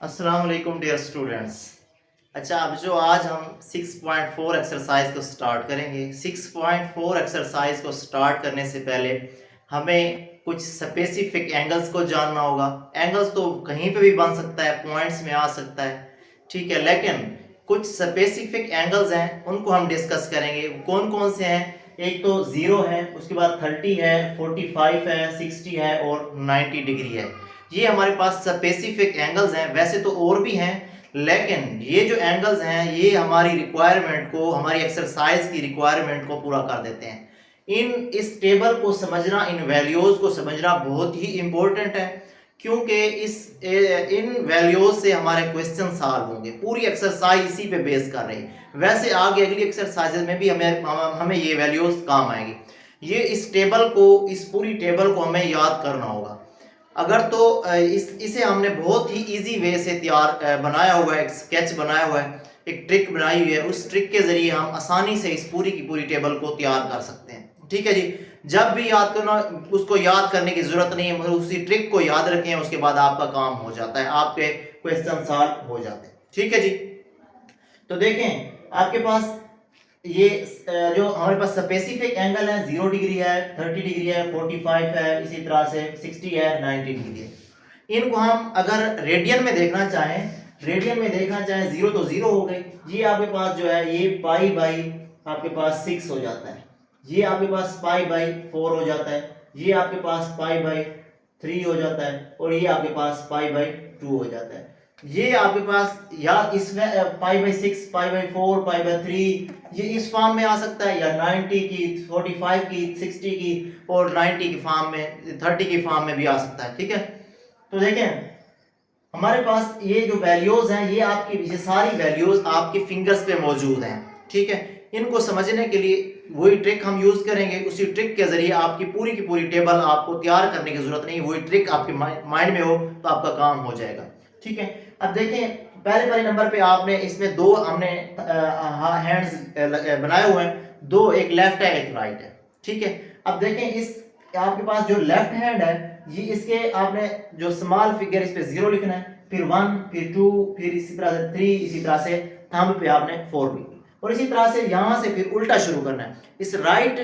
अस्सलाम वालेकुम dear students. अच्छा, अब जो आज हम 6.4 एक्सरसाइज को स्टार्ट करेंगे। 6.4 एक्सरसाइज को स्टार्ट करने से पहले हमें कुछ स्पेसिफिक एंगल्स को जानना होगा। एंगल्स तो कहीं पे भी बन सकता है, पॉइंट्स में आ सकता है, ठीक है, लेकिन कुछ स्पेसिफिक एंगल्स हैं उनको हम डिस्कस करेंगे। कौन कौन से हैं? एक तो 0 है, उसके बाद 30 है, 45 है, 60 है और 90 डिग्री है। ये हमारे पास स्पेसिफिक एंगल्स हैं। वैसे तो और भी हैं, लेकिन ये जो एंगल्स हैं ये हमारी रिक्वायरमेंट को, हमारी एक्सरसाइज की रिक्वायरमेंट को पूरा कर देते हैं। इस टेबल को समझना, इन वैल्यूज को समझना बहुत ही इंपॉर्टेंट है, क्योंकि इन वैल्यूज से हमारे क्वेश्चन सॉल्व होंगे। पूरी एक्सरसाइज इसी पे बेस कर रही है। वैसे आगे अगली एक्सरसाइजेज में भी हमें ये वैल्यूज काम आएंगी। ये इस टेबल को, इस पूरी टेबल को हमें याद करना होगा। अगर तो इसे हमने बहुत ही इजी वे से तैयार बनाया हुआ है, एक स्केच बनाया हुआ है, एक ट्रिक बनाई हुई है। उस ट्रिक के जरिए हम आसानी से इस पूरी की पूरी टेबल को तैयार कर सकते हैं, ठीक है जी। जब भी याद करना, उसको याद करने की जरूरत नहीं है, उसी ट्रिक को याद रखें, उसके बाद आपका काम हो जाता है, आपके क्वेश्चन सॉल्व हो जाते हैं, ठीक है जी। तो देखें आपके पास ये जो हमारे पास स्पेसिफिक एंगल है, 0 डिग्री है, 30 डिग्री है, 45 है, इसी तरह से 60 है, 90 डिग्री है। इनको हम अगर रेडियन में देखना चाहें, 0 तो 0 हो गई। ये आपके पास जो है ये पाई बाई आपके पास 6 हो जाता है, ये आपके पास पाई बाई 4 हो जाता है, ये आपके पास पाई बाई 3 हो जाता है और ये आपके पास पाई बाई 2 हो जाता है। ये आपके पास या इसमें पाई by 6, pi by 4, pi by 3 ये इस फॉर्म में आ सकता है, या 90 की, 45 की, 60 की और 90 की फॉर्म में, 30 की फॉर्म में भी आ सकता है, ठीक है। तो देखें हमारे पास ये जो वैल्यूज हैं, ये आपकी, ये सारी वैल्यूज आपके फिंगर्स पे मौजूद हैं, ठीक है। इनको समझने के लिए वही ट्रिक हम यूज करेंगे। उसी ट्रिक के जरिए आपकी पूरी की पूरी टेबल आपको तैयार करने की जरूरत नहीं, वही ट्रिक आपके माइंड में हो तो आपका काम हो जाएगा, ठीक है। अब देखें पहले नंबर पे आपने इसमें दो हमने हैंड्स बनाए हुए हैं, दो, एक लेफ्ट है एक राइट है, ठीक है। अब देखें इस आपके पास जो लेफ्ट हैंड है, ये इसके आपने जो स्मॉल फिगर इस पे 0 लिखना है, फिर 1, फिर 2, फिर इसी तरह से 3, इसी तरह से थंब पे आपने 4 लिखना, और इसी तरह से यहां से फिर उल्टा शुरू करना है। इस राइट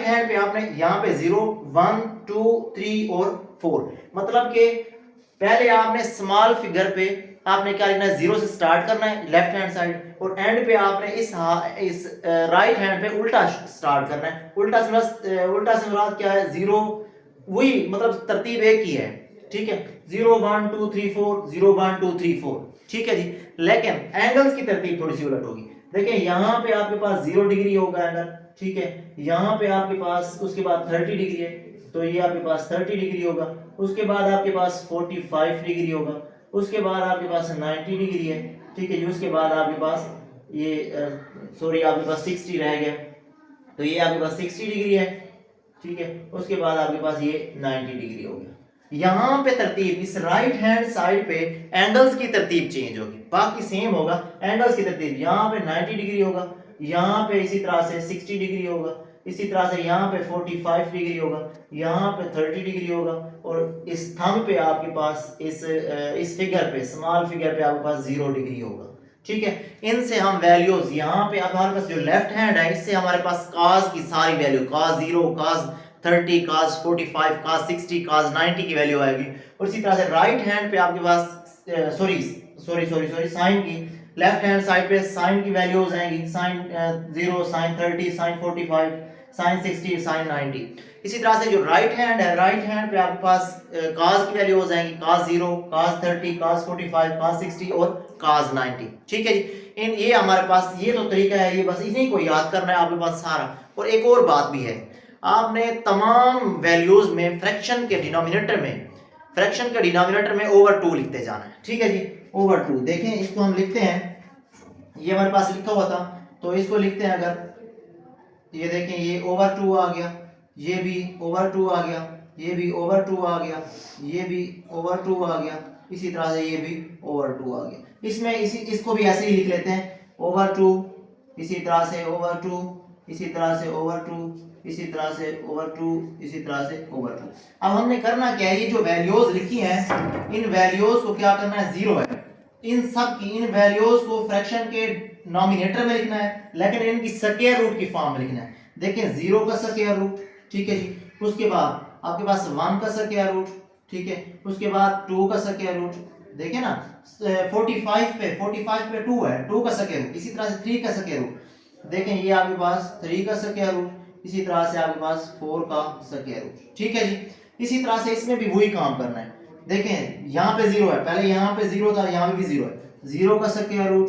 हैंड पे आपने यहाँ पे 0, 1, 2, 3 और 4, मतलब कि पहले आपने स्मॉल फिगर पे आपने क्या लिखना है, 0 से स्टार्ट करना है लेफ्ट हैंड साइड, और एंड पे आपने इस राइट हैंड पे उल्टा स्टार्ट करना है। उल्टा से मुराद क्या है, 0, वही मतलब तरतीब एक ही है, ठीक है। 0, 1, 2, 3, 4, 0, 1, 2, 3, 4, ठीक है जी। लेकिन एंगल्स की तरतीब थोड़ी सी उलट होगी। देखिए यहाँ पे आपके पास 0 डिग्री होगा एंगल, ठीक है। यहाँ पे आपके पास उसके बाद 30 डिग्री है, तो ये आपके पास 30 डिग्री होगा। उसके बाद आपके पास 45 डिग्री होगा, उसके बाद आपके पास 90 डिग्री है, ठीक है जी। उसके बाद आपके पास ये सॉरी आपके पास 60 रह गया, तो ये आपके पास 60 डिग्री है, ठीक है। उसके बाद आपके पास ये 90 डिग्री हो गया। यहाँ पे तरतीब, इस राइट हैंड साइड पे एंगल्स की तरतीब चेंज होगी, बाकी सेम होगा। एंगल्स की तरतीब यहाँ पे 90 डिग्री होगा, यहाँ पे इसी तरह से 60 डिग्री होगा, इसी तरह से यहाँ पे 45 डिग्री होगा, यहाँ पे 30 डिग्री होगा, और इस थंब पे आपके पास इस फिगर पे, स्मॉल फिगर पे आपके पास 0 डिग्री होगा, ठीक है। इनसे हम वैल्यूज, यहाँ पे हमारे पास जो लेफ्ट हैंड है, इससे हमारे पास काज की सारी वैल्यू, काज 0, काज 30, काज 45, काज 60, काज 90 की वैल्यू आएगी। और इसी तरह से राइट हैंड पे आपके पास सॉरी साइन की, लेफ्ट हैंड साइड पे साइन की वैल्यूज आएंगी, sine 0, sine 30, sine 45, sine 60, sine 90। इसी तरह से जो राइट हैंड है, राइट हैंड पे आपके पास काज की वैल्यूज आएंगी, काज 0, काज 30, काज 45, काज 60 और काज 90, ठीक है जी। ये हमारे पास ये तो तरीका है, ये बस इन्हीं को याद करना है आपके पास सारा। और एक और बात भी है, आपने तमाम वैल्यूज में फ्रैक्शन के डिनोमिनेटर में ओवर 2 लिखते जाना है, ठीक है जी। ओवर 2, देखें इसको हम लिखते हैं, ये हमारे पास लिखा हुआ था, तो इसको लिखते हैं। अगर ये देखें, ये ओवर 2 आ गया, ये भी ओवर 2 आ गया, ये भी ओवर 2 आ गया, ये भी ओवर 2 आ गया, इसी तरह से ये भी ओवर 2 आ गया। इसमें इसको भी ऐसे ही लिख लेते हैं, ओवर 2, इसी तरह से ओवर 2, इसी तरह से ओवर 2, इसी तरह से ओवर 2, इसी तरह से ओवर 2। अब हमने करना क्या है, ये जो वैल्यूज लिखी हैं, इन वैल्यूज को क्या करना है, 0 है, इन सब की इन वैल्यूज को फ्रैक्शन के नॉमिनेटर में लिखना है, लेकिन इनकी स्क्वायर रूट की फॉर्म में लिखना है। देखिए 0 का स्क्वायर रूट, ठीक है जी, उसके बाद आपके पास 1 का स्क्वायर रूट, ठीक है, उसके बाद 2 का स्क्वायर रूट, देखिए ना 45 पे 2 है, 2 का स्क्वायर रूट, इसी तरह से 3 का स्क्वायर रूट, देखें ये आपके पास 3 का स्क्वायर रूट, इसी तरह से आपके पास 4 का स्क्वायर रूट, ठीक है जी। इसी तरह से इसमें भी वही काम करना है। देखें यहाँ पे 0 है, पहले यहाँ पे 0 था, यहाँ पे भी 0 है, 0 का स्क्वायर रूट,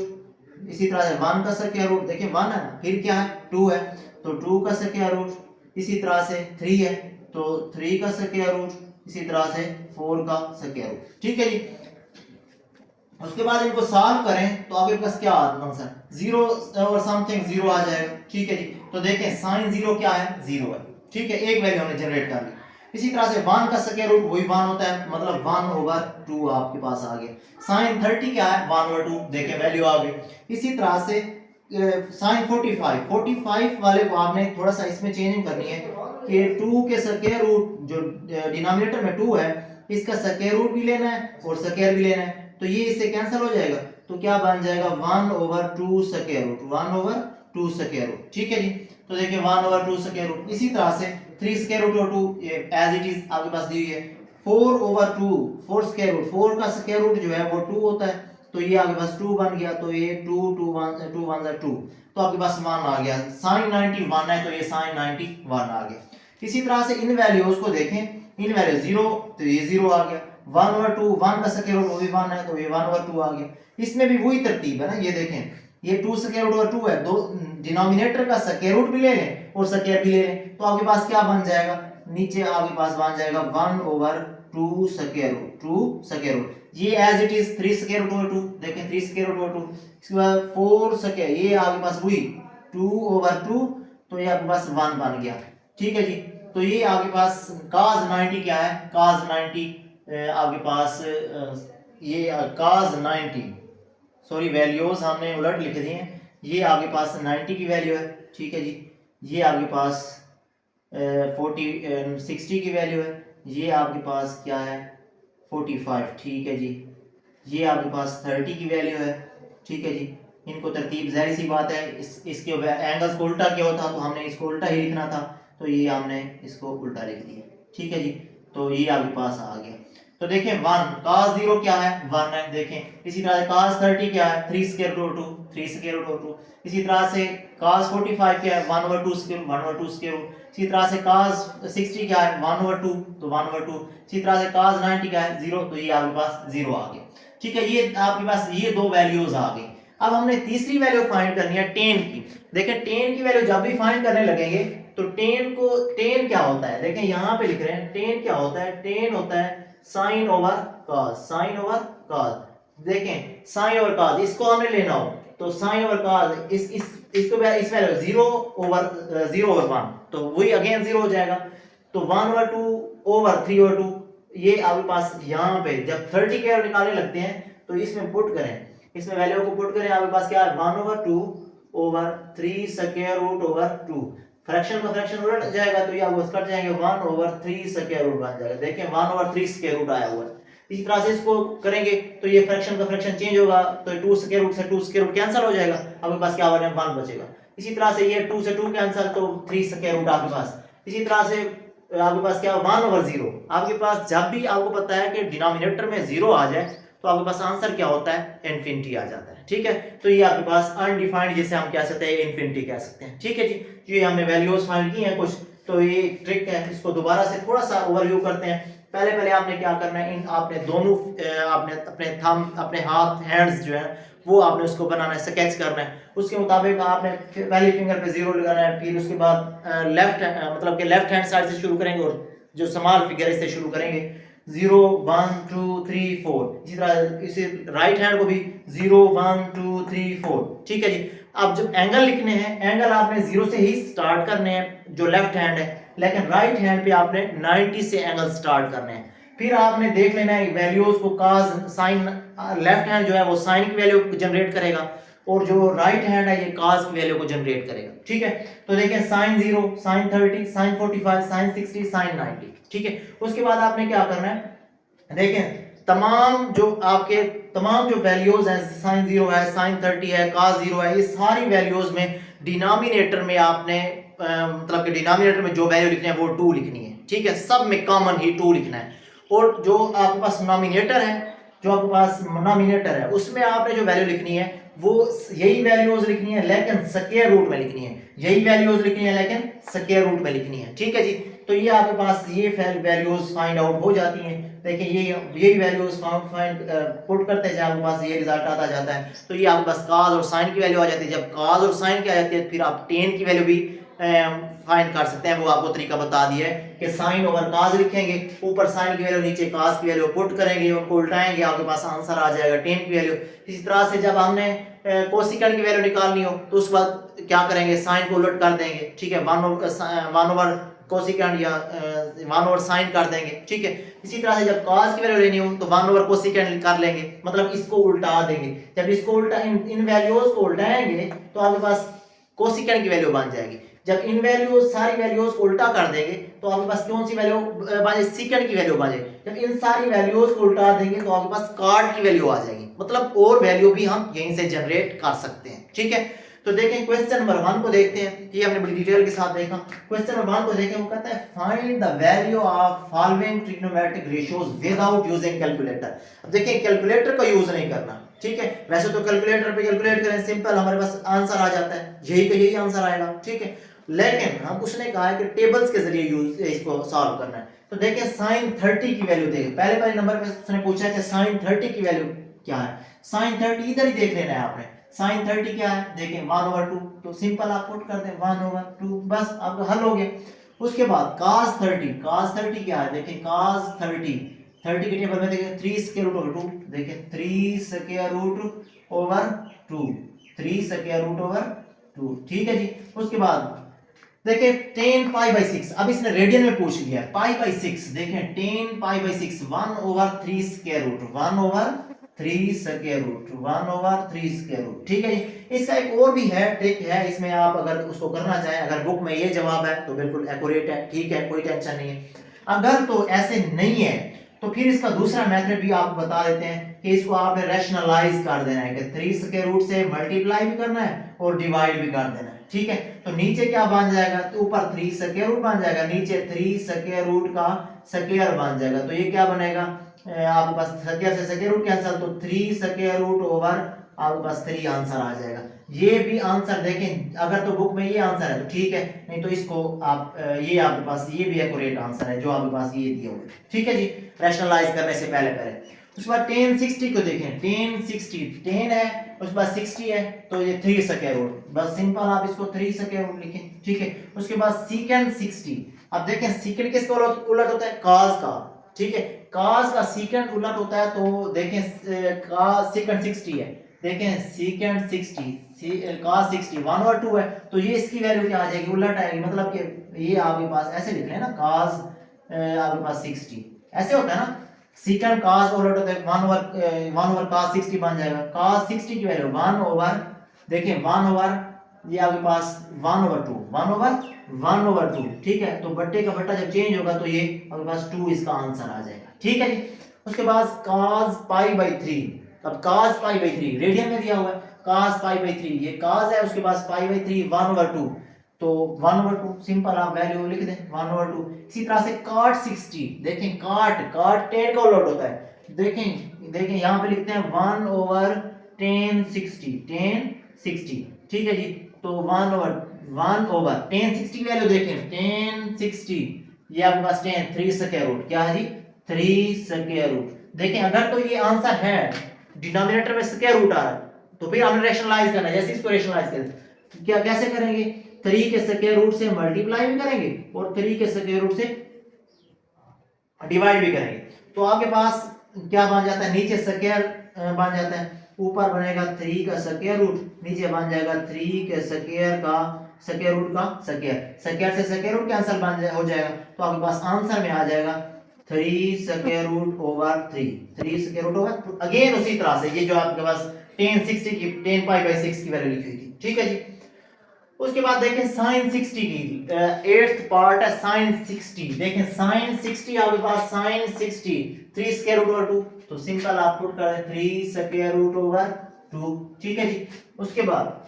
इसी तरह से 1 का स्क्वायर रूट, देखिए 1 है ना, फिर क्या है 2 है, तो 2 का स्क्वायर रूट, इसी तरह से 3 है तो 3 का स्क्वायर रूट, इसी तरह से 4 का स्क्वायर रूट, ठीक है जी। उसके बाद इनको सॉल्व करें तो आपके पास क्या आंसर 0 और समथिंग 0 आ जाएगा, ठीक है जी। तो देखें साइन 0 क्या है 0 है, ठीक है, एक वैल्यू हमने जनरेट कर ली। इसी तरह से 1 का स्क्वायर रूट वही 1 होता है, मतलब 1/2 आपके पास आ गया। साइन 30 क्या है 1/2, देखें वैल्यू आ गई। इसी तरह से साइन 45 वाले को आपने थोड़ा सा इसमें चेंजिंग करनी है कि 2 के स्क्वायर रूट जो डिनोमिनेटर में 2 है, इसका स्क्वायर रूट भी लेना है और स्क्वायर भी लेना है, तो ये इससे कैंसिल हो जाएगा, तो क्या बन जाएगा 1/2 स्क्वायर रूट, 1/2 स्क्वायर रूट, ठीक है जी। तो देखिए 1/2 स्क्वायर रूट, इसी तरह से 3 स्क्वायर रूट और 2 एज इट इज आपके पास दी हुई है। 4/2 4 स्क्वायर रूट, 4 का स्क्वायर रूट जो है वो 2 होता है, तो ये आपके पास 2 बन गया, तो ये 2 2 1 2 1 2, तो आपके पास 1 आ गया। साइन 90 1 है, तो ये साइन 90 1 आ गया। इसी तरह से इन वैल्यूज को देखें, इन वैल्यू 0 तो ये 0 आ गया, 1/2 1 का स्क्वायर रूट वो भी 1 है, तो ये 1/2 आ गया। इसमें भी वही तरतीब है ना, ये देखें ये 2 स्क्वायर रूट और 2 है, दो डिनोमिनेटर का स्क्वायर रूट भी ले लें और स्क्वायर भी ले लें, तो आपके पास क्या बन जाएगा, नीचे आपके पास बन जाएगा 1/2 स्क्वायर रूट, 2 स्क्वायर रूट, ये as it is 3 square root over 2, देखें 3 स्क्वायर रूट ओवर 2, इसके बाद 4 स्क्वायर, ये आपके पास वही 2/2, तो ये आपके पास 1 बन गया, ठीक है जी। तो ये आपके पास cos 90 क्या है, cos 90 आपके पास ये cos 90, सॉरी वैल्यूज हमने उलट लिख दी हैं, ये आपके पास 90 की वैल्यू है, ठीक है जी। ये आपके पास 60 की वैल्यू है, ये आपके पास क्या है 45, ठीक है जी। ये आपके पास 30 की वैल्यू है, ठीक है जी। इनको तरतीब जाहिर सी बात है, इसके एंगल्स को उल्टा किया होता तो हमने इसको उल्टा ही लिखना था, तो ये हमने इसको उल्टा लिख दिया, ठीक है जी। तो ये आपके पास आ गया। तो देखें 1 cos 0 क्या है 1 है, देखें इसी तरह से cos 30 क्या है 3 स्क्वायर रूट 2, 3 स्क्वायर रूट 2, इसी तरह से cos 45 क्या है 1/2 स्क्वायर, 1/2 स्क्वायर रूट, इसी तरह से cos 60 क्या है 1/2, तो 1/2, इसी तरह से cos 90 क्या है 0, तो ये आपके पास 0 आ गया, ठीक है। ये आपके पास ये दो वैल्यूज आ गई। अब हमने तीसरी वैल्यू फाइंड करनी है tan की। देखें tan की वैल्यू जब भी फाइंड करने लगेंगे तो tan क्या होता है, देखें यहाँ पे लिख रहे हैं tan क्या होता है, tan होता है sine over cos, sine over cos, देखें साइन ओवर cos, इसको हमने लेना हो तो साइन ओवर cos, इसको इस वैल्यू 0/1, तो वही अगेन 0 हो जाएगा, तो 1/2/3/2, ये आपके पास यहाँ पे जब 30 के निकालने लगते हैं तो इसमें पुट करें, इसमें वैल्यू को पुट करें, आपके पास क्या है 1/2/3 स्क्वायर रूट ओवर 2, फ्रैक्शन का फ्रैक्शन उलट जाएगा तो ये आपको कट जाएंगे 1/3 स्क्वायर रूट बन जाएगा, देखें 1/3 स्क्वायर रूट आया हुआ है। इसी तरह से इसको करेंगे तो ये फ्रैक्शन का फ्रैक्शन चेंज होगा, तो 2 स्क्वायर रूट से 2 स्क्वायर रूट कैंसिल हो जाएगा, आपके पास क्या बनेगा 1 बचेगा। इसी तरह से ये 2 से 2 कैंसिल, तो 3 स्क्वायर रूट आपके पास। इसी तरह से आपके पास क्या 1/0, आपके पास जब भी आपको पता है कि डिनोमिनेटर में 0 आ जाए तो आपके पास आंसर क्या होता है इन्फिनिटी आ जाता है, ठीक है। तो ये आपके पास अनडिफाइंड, जिसे हम कह सकते हैं इन्फिनिटी कह सकते हैं, ठीक है जी। ये हमने वैल्यूज फाइंड की हैं कुछ, तो ये ट्रिक है, इसको दोबारा से थोड़ा सा ओवरव्यू करते हैं। पहले आपने क्या करना है, इन आपने दोनों आपने अपने थंब अपने हाथ हैंड्स जो है वो आपने उसको बनाना है, स्केच करना है, उसके मुताबिक आपने पहली फिंगर पे 0 लगाना है, फिर उसके बाद लेफ्ट मतलब कि लेफ्ट हैंड साइड से शुरू करेंगे और जो स्मॉल फिगर इससे शुरू करेंगे 0 1 2 3 4, इसी तरह इसी राइट हैंड को भी 0 1 2 3 4, ठीक है जी। अब जब एंगल लिखने हैं, एंगल आपने 0 से ही स्टार्ट करने हैं जो लेफ्ट हैंड है, लेकिन राइट हैंड पे आपने 90 से एंगल स्टार्ट करने हैं। फिर आपने देख लेना है वैल्यूज को, cos साइन, लेफ्ट हैंड जो है वो साइन की वैल्यू जनरेट करेगा और जो राइट हैंड है ये cos की वैल्यू को जनरेट करेगा, ठीक है। तो देखें sine 0, sine 30, sine 45, sine 60, sine 90, ठीक है। उसके बाद आपने क्या करना है, देखें तमाम जो आपके तमाम जो वैल्यूज हैं, साइन 0 है, साइन 30 है, cos 0 है, ये सारी वैल्यूज में डिनोमिनेटर में आपने मतलब कि डिनोमिनेटर में जो वैल्यू लिखनी है वो 2 लिखनी है, ठीक है। सब में कॉमन ही 2 लिखना है। और जो आपके पास नॉमिनेटर है, जो आपके पास नॉमिनेटर है, उसमें आपने जो वैल्यू लिखनी है वो यही वैल्यूज लिखनी है लेकिन स्क्वायर रूट में लिखनी है, यही वैल्यूज लिखनी है लेकिन स्क्वायर रूट में लिखनी है, ठीक है जी। तो ये आपके पास ये वैल्यूज फाइंड आउट हो जाती हैं। देखिए ये यही वैल्यूज फाइंड पुट करते हैं, आपके पास ये रिजल्ट आता जाता है। तो ये आपके पास cos और sin की वैल्यू आ जाती है। जब cos और sin की आ जाती है फिर आप tan की वैल्यू भी फाइंड कर सकते हैं। वो आपको तरीका बता दिया है कि sin ओवर cos लिखेंगे, ऊपर sin की वैल्यू नीचे cos की वैल्यू पुट करेंगे, उनको उल्टाएंगे, आपके पास आंसर आ जाएगा tan की वैल्यू। इसी तरह से जब हमने कोसिकेंड की वैल्यू निकालनी हो तो उस वक्त क्या करेंगे, sin को उलट कर देंगे, ठीक है, 1 ओवर कोसिकेंड या 1 ओवर साइन कर देंगे, ठीक है। इसी तरह से जब cos की वैल्यू लेनी हो तो 1 ओवर कोसिकेंड कर लेंगे, मतलब इसको उल्टा देंगे। जब इसको उल्टा इन वैल्यूज को उल्टाएंगे तो आपके पास कोसिकेंड की वैल्यू बन जाएगी। जब इन वैल्यूज सारी वैल्यूज को उल्टा कर देंगे तो आपके पास कौन सी वैल्यू बने, सीकेंड की वैल्यू बने। जब इन सारी वैल्यूज को उल्टा देंगे तो आपके पास कॉट की वैल्यू आ जाएगी, मतलब और वैल्यू भी हम यहीं से जनरेट कर सकते हैं, ठीक है। तो देखें क्वेश्चन नंबर 1 को देखते हैं, ये हमने बड़ी डिटेल के साथ देखा। क्वेश्चन नंबर 1 को देखें, वो कहता है find the value of following trigonometric ratios without using calculator. अब देखिए कैलकुलेटर का यूज नहीं करना, ठीक है। वैसे तो कैलकुलेटर पे कैलकुलेट करें सिंपल, हमारे पास आंसर आ जाता है, यही का यही आंसर आएगा, ठीक है। लेकिन हम उसने कहा है कि टेबल्स के जरिए यूज इसको सॉल्व करना है। तो देखिए sin 30 की वैल्यू देखें, पहले नंबर पे उसने पूछा कि sin 30 की वैल्यू क्या है। sin 30 इधर ही देख लेना है आपने। sin 30 क्या है, देखें 1/2, तो सिंपल आप पुट कर दें 1/2, बस आपका हल हो गया। उसके बाद cos 30 क्या है, देखें cos 30 के टेबल में देखें 3 स्क्वायर रूट ओवर 2, देखें 3 square root over 2, 3 square root over 2, ठीक है जी। उसके बाद देखिए 10 पाई बाई 6, अब इसने रेडियन में पूछ लिया है, पाई बाई 6, देखें 10 pi by 6 1 over 3 square root, 1 over 3 square root, 1 over 3 square root, ठीक है जी। इसका एक और भी है, ट्रिक है इसमें, आप अगर उसको करना चाहें, अगर बुक में ये जवाब है तो बिल्कुल एक्यूरेट है, ठीक है, कोई टेंशन नहीं है। अगर तो ऐसे नहीं है तो फिर इसका दूसरा मेथड भी आपको बता देते हैं कि इसको आपने रैशनलाइज कर देना है कि 3 स्क्वायर रूट से मल्टीप्लाई भी करना है और डिवाइड भी कर देना है, ठीक है। तो नीचे क्या बन जाएगा, तो ऊपर 3 स्क्वायर रूट बन जाएगा, नीचे 3 स्क्वायर रूट का स्क्वायर बन जाएगा। तो ये क्या बनेगा, आपके पास स्क्वायर से स्क्वायर रूट कैंसिल, तो 3 स्क्वायर रूट ओवर आपके पास 3 आंसर आ जाएगा। ये भी आंसर देखें, अगर तो बुक में ये आंसर है तो ठीक है, नहीं तो इसको आप ये आपके पास ये भी एक्यूरेट आंसर है जो आपके पास ये दिया हुआ है, ठीक है जी, रैशनलाइज करने से पहले। उसके बाद 10 60 को देखें, 10 60 10 है, उसके बाद 60 है, तो ये 3 स्क्वायर रूट, बस सिंपल आप इसको 3 स्क्वायर रूट लिखें, ठीक है। उसके बाद सेकंड 60, अब देखें सेकंड किसका उलट होता है, cos का, ठीक है, cos का सेकंड उलट होता है। तो देखें cos सेकंड 60 है, देखें सेकंड 60 cos 60 1/2 है, तो ये इसकी वैल्यू क्या आ जाएगी, उलट आएगी, मतलब कि ये आपके पास ऐसे लिख लें ना, cos आपके पास 60 ऐसे होता है ना, सेकंड cos उलट होता है 1 ओवर cos 60 बन जाएगा। cos 60 की वैल्यू 1 ओवर, देखिए 1 ओवर, ये आपके पास 1/2, 1 ओवर 2, ठीक है। तो बट्टे का बट्टा जब चेंज होगा तो ये आपके पास 2 इसका आंसर आ जाएगा, ठीक है जी। उसके बाद cos पाई बाई 3, अब cos पाई बाई 3 रेडियन में दिया हुआ है, cos पाई बाई 3 ये cos है, उसके बाद पाई बाई 3 1/2, तो 1/2 सिंपल आप वैल्यू लिख दें 1/2। इसी तरह से cot 60, देखें cot 10 का उलट होता है, देखें यहाँ पे लिखते हैं 1 ओवर 10 60, ठीक है जी। तो 1 ओवर 10 60 की वैल्यू देखें 10 60, ये आपके पास 10 3 स्क्वायर रूट, क्या है जी 3 स्क्वायर रूट। देखें अगर तो ये आंसर है, डिनोमिनेटर में स्क्वायर रूट आ रहा है, तो फिर हमने रैशनलाइज करना है। जैसे इसको रैशनलाइज करें क्या कैसे करेंगे, 3 के स्क्वायर रूट से मल्टीप्लाई भी करेंगे और 3 के स्क्वायर रूट से डिवाइड भी करेंगे, तो आपके पास क्या बन जाता है, नीचे स्क्वायर बन जाता है, ऊपर बनेगा 3 का स्क्वायर रूट, नीचे बन जाएगा 3 के स्क्वायर का स्क्वायर रूट का स्क्वायर से स्क्वायर रूट कैंसिल हो जाएगा, तो आपके पास आंसर में आ जाएगा 3 square root over 3 square root over, again उसी तरह से ये जो आपके पास 10 60 की 10 पाई बाई 6 की वैल्यू लिखी हुई थी, ठीक है जी। उसके बाद देखें साइन 60 की एट्थ पार्ट है साइन 60। देखें साइन 60 आपके पास साइन 60 3 स्क्वायर रूट ओवर 2, तो सिंपल आप पुट कर दें 3 स्क्वायर रूट ओवर 2, ठीक है जी। उसके बाद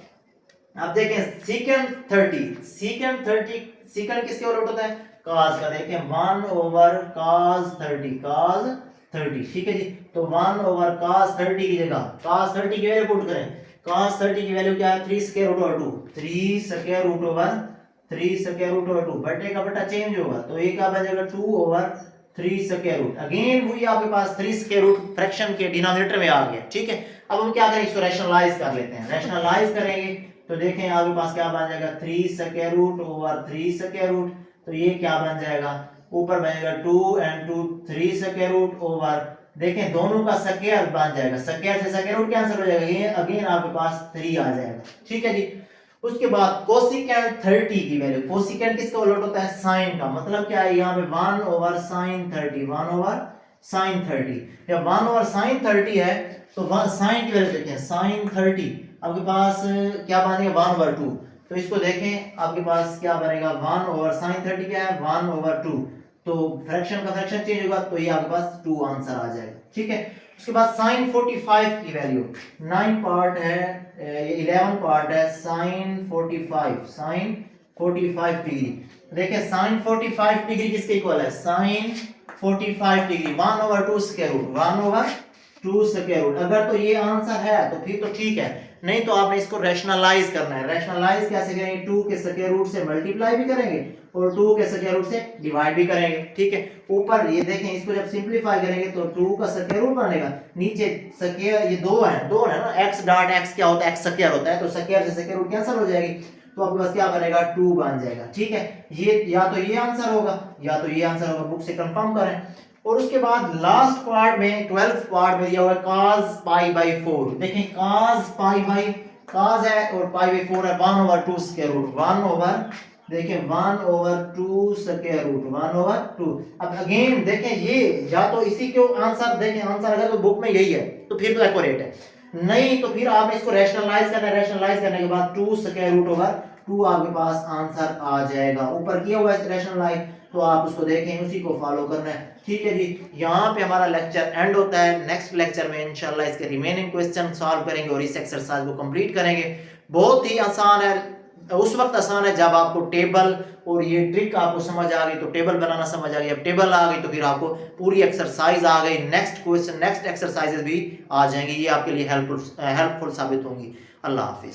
आप देखें सीकेंड 30, सीकेंड किसके ओवर रूट होता है, cos का। देखें 1 ओवर cos 30, cos 30, ठीक है जी। तो 1 ओवर cos 30 की जगह cos 30 की वैल्यू पुट करें, cos 30 की वैल्यू क्या है 3 square root over 2, 3 square root over 3 square root over 2, बटे का बटा चेंज होगा तो ये क्या बन जाएगा 2 ओवर 3 स्क्वायर रूट। अगेन वही आपके पास 3 स्क्वायर रूट फ्रैक्शन के डिनोमिनेटर में आ गया, ठीक है। अब हम क्या करेंगे, इसको रैशनलाइज कर लेते हैं। रैशनलाइज करेंगे तो देखें आपके पास क्या बन जाएगा 3 square root over 3 square root, तो ये क्या बन जाएगा, ऊपर बनेगा 2 and 2 3 स्क्वायर रूट ओवर, देखें दोनों का स्क्वायर बन जाएगा, स्क्वायर से स्क्वायर रूट कैंसिल हो जाएगा, ये अगेन आपके पास 3 आ जाएगा, ठीक है जी। उसके बाद कोसिकेंड 30 की वैल्यू, कोसिकेंड किसका उलट होता है साइन का, मतलब क्या है यहाँ पे 1 ओवर साइन 30, 1 ओवर साइन 30, या 1 ओवर साइन 30 है तो साइन की वैल्यू देखें साइन 30 आपके पास क्या बनेगा 1 ओवर 2, तो इसको देखें आपके पास क्या बनेगा 1 ओवर साइन 30 क्या है 1 ओवर 2, तो फ्रैक्शन का फ्रैक्शन चेंज होगा तो ये आपके पास 2 आंसर आ जाएगा, ठीक है। उसके बाद साइन 45 की वैल्यू 9 पार्ट है, ये 11 पार्ट है, साइन 45 डिग्री। देखिए साइन 45 डिग्री किसके इक्वल है, sine 45 degree 1 over 2 square root, 1 over 2 square root. अगर तो ये आंसर है तो फिर तो ठीक है, नहीं तो आपने इसको रैशनलाइज करना है। रैशनलाइज कैसे करेंगे, 2 के स्क्वायर रूट से मल्टीप्लाई भी करेंगे और 2 के स्क्वायर रूट से डिवाइड भी करेंगे, ठीक है। ऊपर ये देखें इसको जब सिंपलीफाई करेंगे तो 2 का स्क्वायर रूट बनेगा, नीचे स्क्वायर ये 2 है ना, x डॉट x क्या होता है, x स्क्वायर होता है, तो स्क्वायर से स्क्वायर रूट कैंसिल हो जाएगी, तो आपके पास क्या बनेगा 2 बन जाएगा, ठीक है। ये या तो ये आंसर होगा या तो ये आंसर होगा, बुक से कंफर्म करें। और उसके बाद लास्ट पार्ट में 12th पार्ट में दिया हुआ है cos पाई बाई 4। देखें cos पाई बाई cos है और पाई बाई 4 है, 1 ओवर 2 स्क्वायर रूट, 1 ओवर देखें 1 ओवर 2 स्क्वायर रूट, 1 ओवर 2। अब अगेन देखें ये या तो इसी को आंसर देखें, आंसर अगर तो बुक में यही है तो फिर तो एक्यूरेट है, नहीं तो फिर आपने इसको रैशनलाइज करना है। रैशनलाइज करने के बाद 2 स्क्वायर रूट ओवर 2 आपके पास आंसर आ जाएगा। ऊपर किया हुआ है रैशनलाइज, तो आप उसको देखें, उसी को फॉलो करना है, ठीक है जी। यहाँ पे हमारा लेक्चर एंड होता है। नेक्स्ट लेक्चर में इंशाल्लाह इसके रिमेनिंग क्वेश्चन सॉल्व करेंगे और इस एक्सरसाइज को कंप्लीट करेंगे। बहुत ही आसान है, उस वक्त आसान है जब आपको टेबल और ये ट्रिक आपको समझ आ गई, तो टेबल बनाना समझ आ गई, अब टेबल आ गई तो फिर आपको पूरी एक्सरसाइज आ गई, नेक्स्ट क्वेश्चन नेक्स्ट एक्सरसाइजेज भी आ जाएंगी, ये आपके लिए हेल्पफुल साबित होंगी। अल्लाह हाफिज।